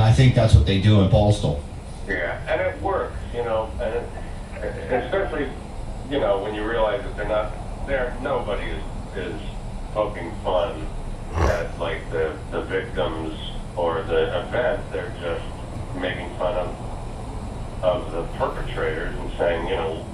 I think that's what they do in Postal. Yeah, and it works, you know, and especially, you know, when you realize that nobody is poking fun at like the victims or the event. They're just making fun of the perpetrators and saying, you know,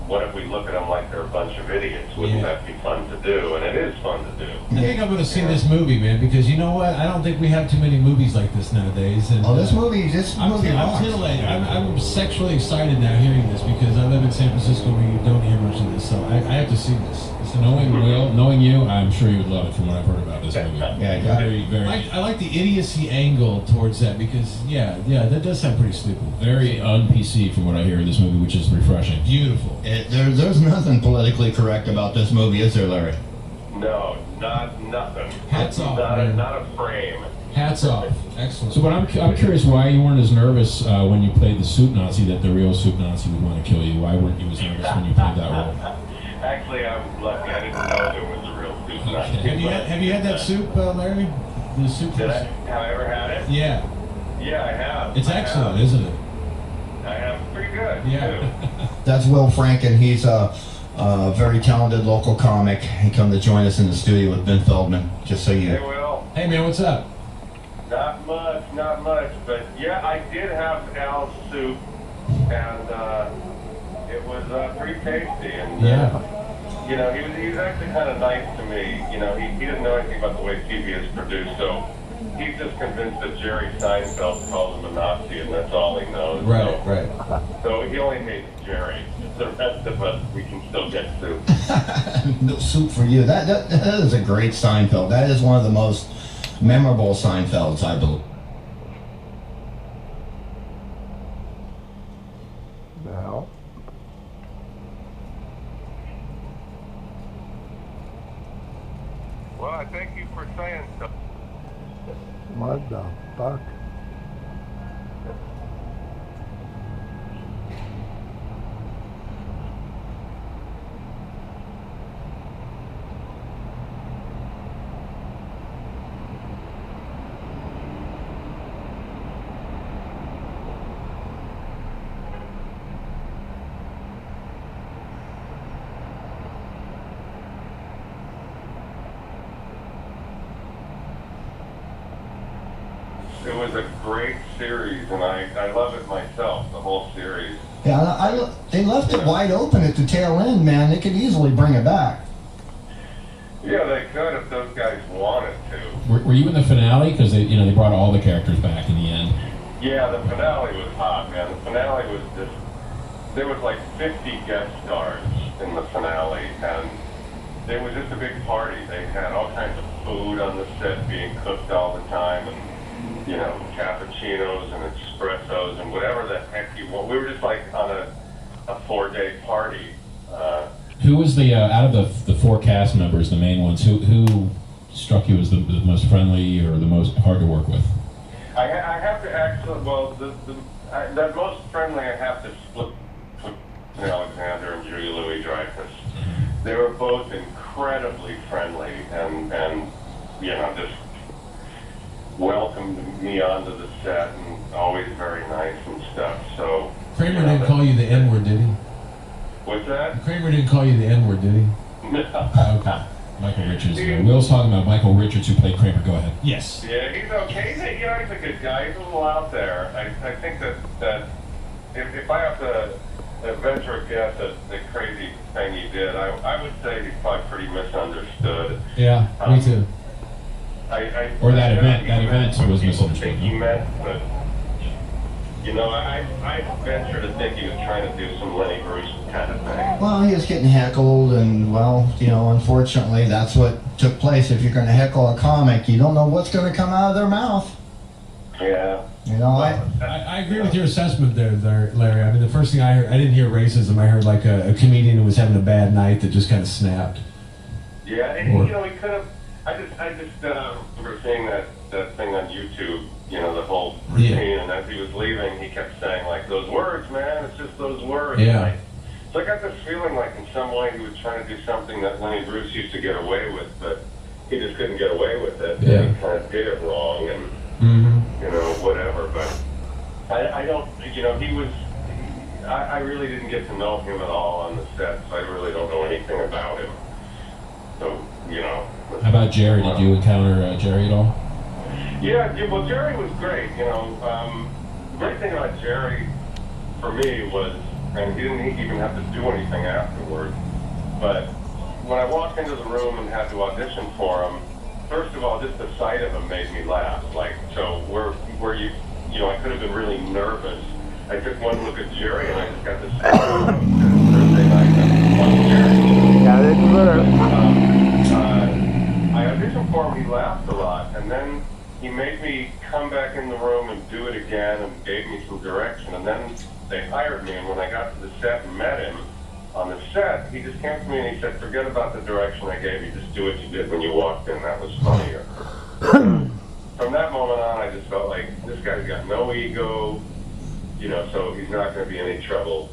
what if we look at them like they're a bunch of idiots? Wouldn't that be fun to do? And it is fun to do. I think I'm going to see this movie, man, because you know what? I don't think we have too many movies like this nowadays. And, this movie I'm titillated. I'm sexually excited now hearing this because I live in San Francisco where you don't hear much of this, so I have to see this. So knowing you, I'm sure you would love it from what I've heard about this movie. I like the idiocy angle towards that because, yeah, that does sound pretty stupid. Very un-PC from what I hear in this movie, which is refreshing. Beautiful. There's nothing politically correct about this movie, is there, Larry? No, nothing. Hats off, not man. Not a frame. Hats off. Excellent. So, but I'm curious why you weren't as nervous when you played the Soup Nazi that the real Soup Nazi would want to kill you. Why weren't you as nervous when you played that role? Actually, I was lucky. I didn't know there was a real Soup Nazi. Have you had that soup, Larry? The soup. Have I ever had it? Yeah. Yeah, I have. It's excellent, isn't it? I have. Pretty good. Yeah. That's Will Franken. He's a very talented local comic. He come to join us in the studio with Ben Feldman. Just so you. Hey, Will. Hey, man, what's up? Not much. But yeah, I did have Al's soup, and it was pretty tasty. And you know, he was actually kind of nice to me. You know, he didn't know anything about the way TV is produced, so he's just convinced that Jerry Seinfeld calls him a Nazi, and that's all he knows. Right. So he only hates Jerry. The rest of us, we can still get soup. No soup for you. That is a great Seinfeld. That is one of the most memorable Seinfelds, I believe. Now. Well, I thank you for saying so. What the fuck? It was a great series, and I love it myself, the whole series. Yeah, they left it wide open at the tail end, man. They could easily bring it back. Yeah, they could if those guys wanted to. Were you in the finale? Because they brought all the characters back in the end. Yeah, the finale was hot, man. The finale was just, there was like 50 guest stars in the finale, and it was just a big party. They had all kinds of food on the set being cooked all the time, and you know, cappuccinos and espressos and whatever the heck you want. We were just like on a 4-day party. Who was the out of the 4 cast members, the main ones? Who struck you as the most friendly or the most hard to work with? I have to actually, well, the most friendly I have to split with Alexander and Julia Louis-Dreyfus. They were both incredibly friendly and you know, just welcomed me onto the set and always very nice and stuff. So Kramer didn't call you the N-word, did he? What's that? Kramer didn't call you the N-word, did he? No. Okay. Michael Richards. Will's talking about Michael Richards, who played Kramer. Go ahead. Yes. Yeah, he's okay. He's a good guy. He's a little out there. I think that if I have to venture a guess at the crazy thing he did, I would say he's probably pretty misunderstood. Yeah, me too. Or that event was misunderstood. He meant, but you know, I venture to think he was trying to do some Lenny Bruce kind of thing. Well, he was getting heckled, and well, you know, unfortunately, that's what took place. If you're going to heckle a comic, you don't know what's going to come out of their mouth. Yeah. You know, I agree with your assessment there, Larry. I mean, the first thing I heard, I didn't hear racism. I heard like a comedian who was having a bad night that just kind of snapped. Yeah, and you know, he could have. I just remember seeing that thing on YouTube. You know, the whole routine, and as he was leaving, he kept saying like, "Those words, man. It's just those words." Yeah. So I got this feeling like in some way he was trying to do something that Lenny Bruce used to get away with, but he just couldn't get away with it. Yeah. And he kind of did it wrong, and you know, whatever. I don't, you know, he was, I really didn't get to know him at all on the set, so I really don't know anything about him. So, you know. How about Jerry? Did you encounter Jerry at all? Yeah, well, Jerry was great, you know. The great thing about Jerry, for me, was, and he didn't even have to do anything afterward, but when I walked into the room and had to audition for him, first of all, just the sight of him made me laugh. Like, so where you know, I could have been really nervous. I took one look at Jerry and I just got this Thursday night. Yeah, they deserve it. I auditioned for him, he laughed a lot, and then he made me come back in the room and do it again and gave me some direction, and then they hired me, and when I got to the set and met him on the set, he just came to me and he said, forget about the direction I gave you, just do what you did when you walked in, that was funnier. From that moment on, I just felt like this guy's got no ego, you know, so he's not going to be any trouble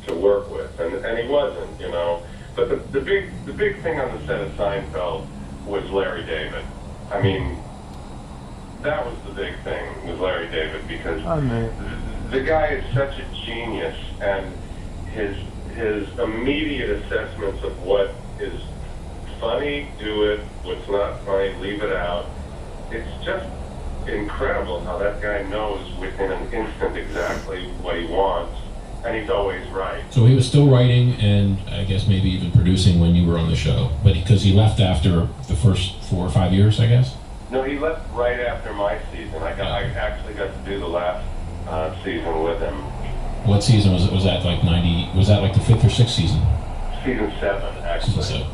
to work with, and he wasn't, you know. But the big thing on the set of Seinfeld was Larry David. I mean, that was the big thing, was Larry David, because the guy is such a genius, and his immediate assessments of what is funny, do it, what's not funny, leave it out. It's just incredible how that guy knows within an instant exactly what he wants, and he's always right. So he was still writing and I guess maybe even producing when you were on the show, but because he left after the first 4 or 5 years, I guess? No, he left right after my season. I actually got to do the last season with him. What season was it? Was that like 90? Was that like the 5th or 6th season? Season 7, actually. Season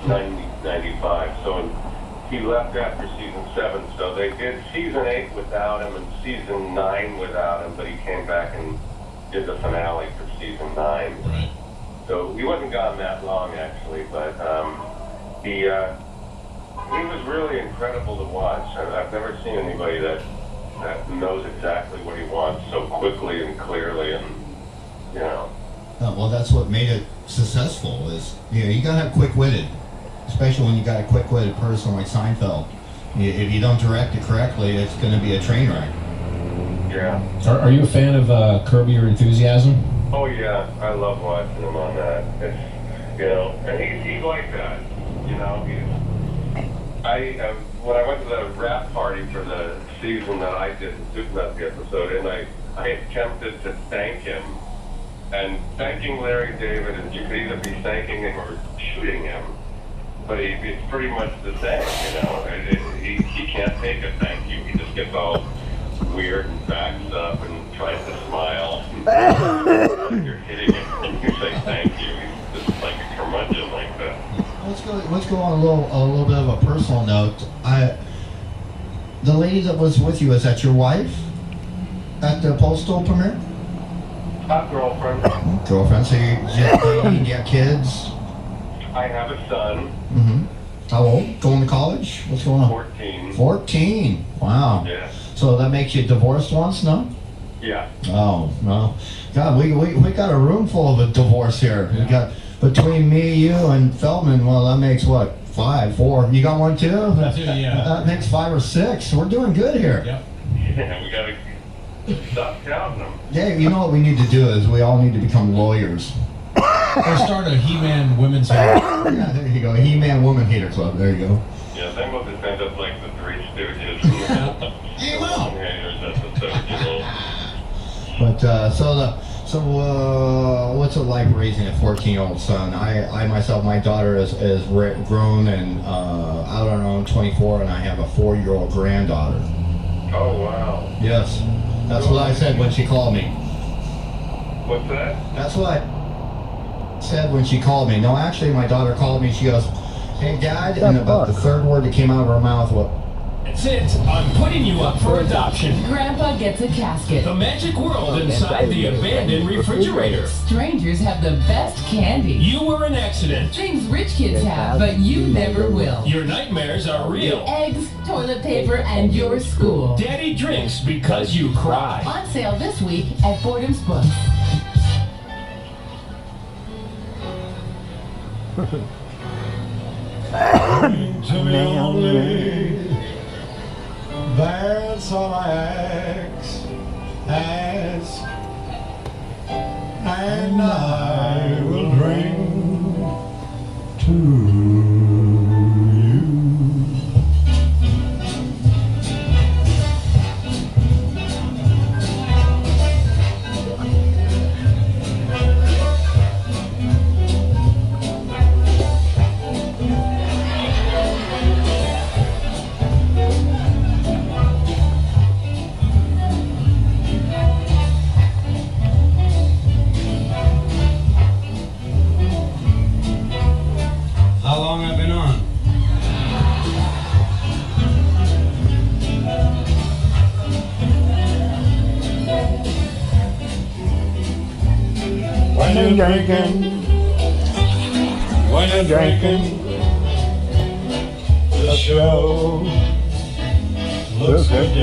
7. 95. So he left after season 7. So they did season 8 without him and season 9 without him, but he came back and did the finale for season 9. Right. So he wasn't gone that long, actually, but he was really incredible to watch. I've never seen anybody that knows exactly what he wants so quickly and clearly, and you know. Well, that's what made it successful. Is you gotta have quick-witted, especially when you got a quick-witted person like Seinfeld. If you don't direct it correctly, it's going to be a train wreck. Yeah. Are you a fan of Curb Your Enthusiasm? Oh yeah, I love watching him on that. It's, you know, and he's like that. You know, when I went to the rap party for the season that I did, the Super episode, and I attempted to thank him. And thanking Larry David, and you could either be thanking him or shooting him, but it's pretty much the same, you know. He can't take a thank you. He just gets all weird and backs up and tries to smile. You're hitting him, and you say thank you. He's just like a curmudgeon like that. Let's go on a little bit of a personal note. The lady that was with you, is that your wife at the Postal premiere? Hot girlfriend. Girlfriend. So you got kids? I have a son. Mm-hmm. How old? Going to college? What's going on? 14. 14. Wow. Yeah. So that makes you divorced once, no? Yeah. Oh, well. God, we got a room full of a divorce here. We got, between me, you, and Feldman, well, that makes what? 5, 4. You got one too? Yeah. That makes 5 or 6. We're doing good here. Yep. Yeah, we gotta stop counting them. Yeah, you know what we need to do is we all need to become lawyers. Or start a He-Man women's hater. Yeah, there you go. He-Man Woman Hater Club. There you go. Yeah, then we'll just end up like the Three Stooges. Hey, well. Haters episode, you know. But what's it like raising a 14-year-old son? I myself, my daughter is grown and out on her own, 24, and I have a 4-year-old granddaughter. Oh wow. Yes, that's what I said when she called me. What's that? That's what I said when she called me. No, actually, my daughter called me. She goes, "Hey, Dad," and about the third word that came out of her mouth was, That's it. I'm putting you up for adoption. Grandpa gets a casket. The magic world inside the abandoned refrigerator. Strangers have the best candy. You were an accident. Things rich kids have, but you never will. Your nightmares are real. Eggs, toilet paper, and your school. Daddy drinks because you cry. On sale this week at Fordham's Books. To me only, that's all I ask. ask, and I will drink to you. How long I've been on? When you're drinking, When you're drinking, the show looks good to